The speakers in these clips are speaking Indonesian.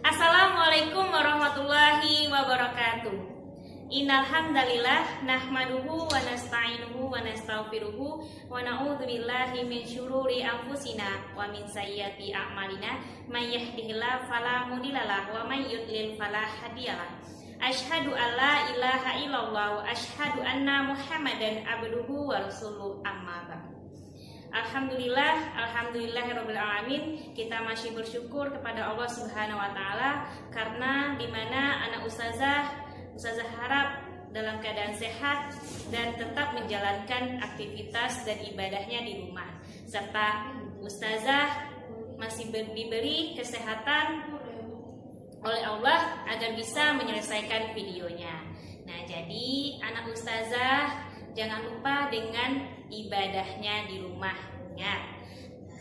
Assalamualaikum warahmatullahi wabarakatuh. Innal hamdalillah nahmaduhu wa nasta'inuhu wa nastaghfiruhu wa na'udzu billahi min syururi anfusina wa min sayyiati a'malina may yahdihillahu fala mudhillalah wa may yudlil fala hadiyalah. Asyhadu an la ilaha illallah wa asyhadu anna Muhammadan abduhu wa rasuluhu amma ba'du. Alhamdulillahirabbil alamin. Kita masih bersyukur kepada Allah Subhanahu wa taala karena dimana anak ustazah harap dalam keadaan sehat dan tetap menjalankan aktivitas dan ibadahnya di rumah, serta ustazah masih diberi kesehatan oleh Allah agar bisa menyelesaikan videonya. Nah, jadi anak ustazah jangan lupa dengan ibadahnya di rumah. Ingat,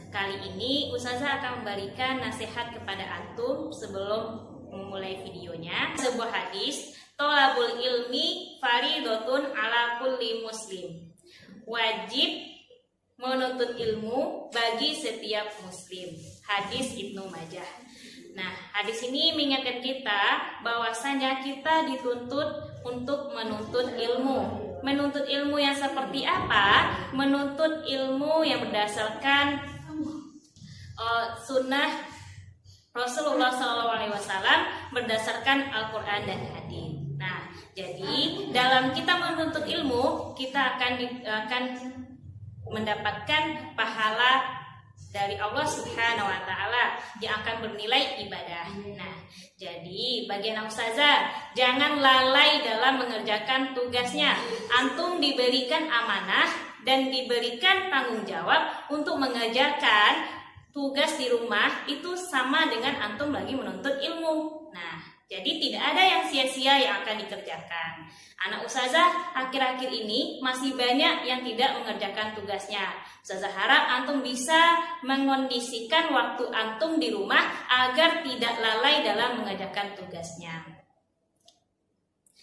kali ini ustazah akan memberikan nasihat kepada antum sebelum memulai videonya. Sebuah hadis, tolabul ilmi faridotun ala kulli muslim. Wajib menuntut ilmu bagi setiap muslim. Hadis Ibnu Majah. Nah, hadis ini mengingatkan kita bahwasanya kita dituntut untuk menuntut ilmu. Menuntut ilmu yang seperti apa? Menuntut ilmu yang berdasarkan sunnah Rasulullah SAW, berdasarkan Al-Quran dan hadis. Nah, jadi dalam kita menuntut ilmu, kita akan mendapatkan pahala dari Allah Subhanahu wa taala yang akan bernilai ibadah. Nah, jadi bagian ustazah jangan lalai dalam mengerjakan tugasnya. Antum diberikan amanah dan diberikan tanggung jawab untuk mengerjakan tugas di rumah, itu sama dengan antum lagi menuntut ilmu. Nah, jadi tidak ada yang sia-sia yang akan dikerjakan. Anak ustazah akhir-akhir ini masih banyak yang tidak mengerjakan tugasnya. Ustazah harap antum bisa mengondisikan waktu antum di rumah agar tidak lalai dalam mengerjakan tugasnya.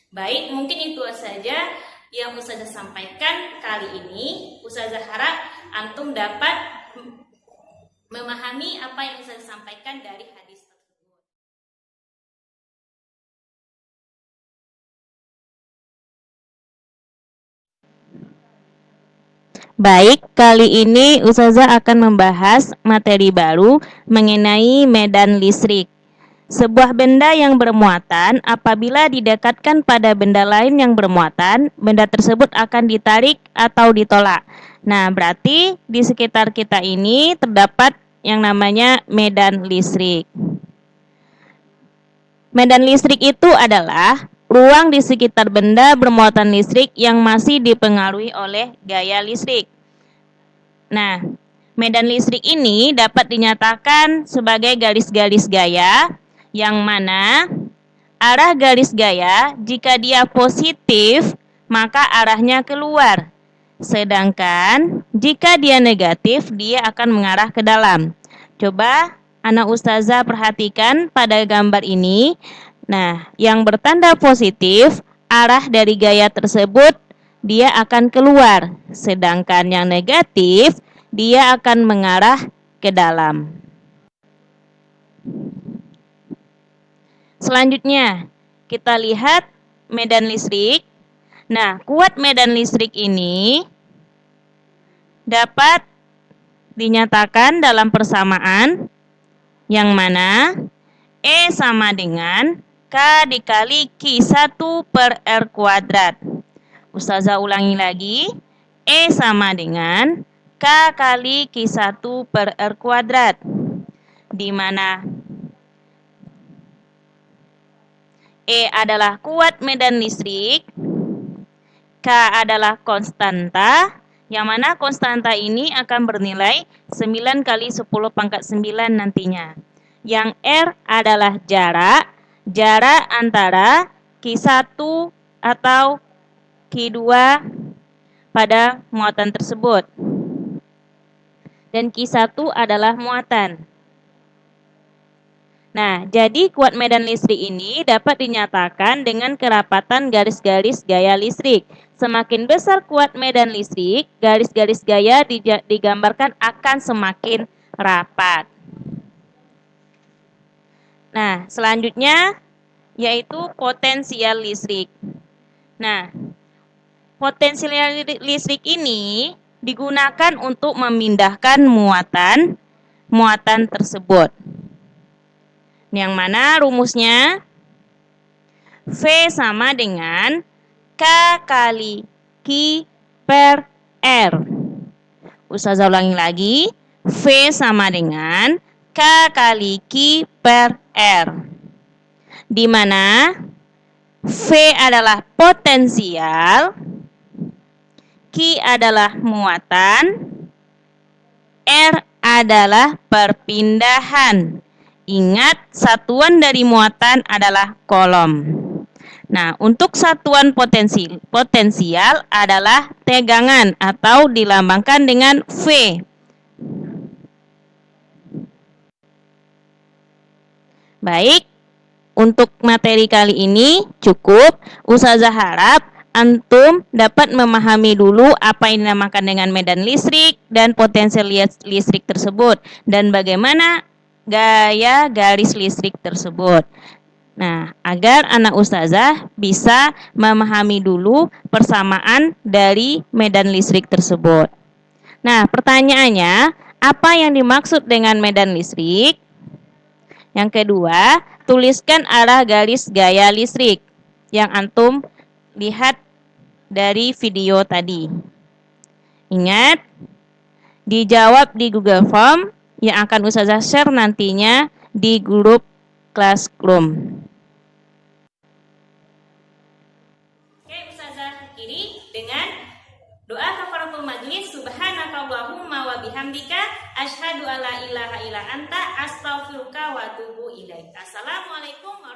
Baik, mungkin itu saja yang ustazah sampaikan kali ini. Ustazah harap antum dapat memahami apa yang ustazah sampaikan dari hadis tersebut. Baik, kali ini ustazah akan membahas materi baru mengenai medan listrik. Sebuah benda yang bermuatan apabila didekatkan pada benda lain yang bermuatan, benda tersebut akan ditarik atau ditolak. Nah, berarti di sekitar kita ini terdapat yang namanya medan listrik. Medan listrik itu adalah ruang di sekitar benda bermuatan listrik yang masih dipengaruhi oleh gaya listrik. Nah, medan listrik ini dapat dinyatakan sebagai garis-garis gaya, yang mana arah garis gaya jika dia positif maka arahnya keluar. Sedangkan jika dia negatif dia akan mengarah ke dalam. Coba anak ustazah perhatikan pada gambar ini. Nah, yang bertanda positif, arah dari gaya tersebut dia akan keluar. Sedangkan yang negatif, dia akan mengarah ke dalam. Selanjutnya, kita lihat medan listrik. Nah, kuat medan listrik ini dapat dinyatakan dalam persamaan yang mana E sama dengan K dikali Q1 per R kuadrat. Ustazah ulangi lagi. E sama dengan K kali Q1 per R kuadrat. Di mana E adalah kuat medan listrik, K adalah konstanta, yang mana konstanta ini akan bernilai 9 kali 10 pangkat 9 nantinya. Yang R adalah jarak antara Q1 atau Q2 pada muatan tersebut. Dan Q1 adalah muatan. Nah, jadi kuat medan listrik ini dapat dinyatakan dengan kerapatan garis-garis gaya listrik. Semakin besar kuat medan listrik, garis-garis gaya digambarkan akan semakin rapat. Nah, selanjutnya yaitu potensial listrik. Nah, potensial listrik ini digunakan untuk memindahkan muatan tersebut. Yang mana rumusnya V sama dengan K kali Q per R. Ustazah ulangi lagi. V sama dengan K kali Q per R. Di mana V adalah potensial, Q adalah muatan, R adalah perpindahan. Ingat, satuan dari muatan adalah kolom. Nah, untuk satuan potensial adalah tegangan atau dilambangkan dengan V. Baik, untuk materi kali ini cukup. Ustazah harap antum dapat memahami dulu apa yang dinamakan dengan medan listrik dan potensial listrik tersebut dan bagaimana gaya garis listrik tersebut. Nah, agar anak ustazah bisa memahami dulu persamaan dari medan listrik tersebut. Nah, pertanyaannya, apa yang dimaksud dengan medan listrik? Yang kedua, tuliskan arah garis gaya listrik yang antum lihat dari video tadi. Ingat, dijawab di Google Form yang akan ustazah share nantinya di grup Classroom. Oke, ustazah akhiri dengan doa kafaratul majlis. Subhanakallahumma wa bihamdika asyhadu alla ilaha illa anta astaghfiruka wa atubu ilaik. Assalamualaikum warahmatullahi wabarakatuh.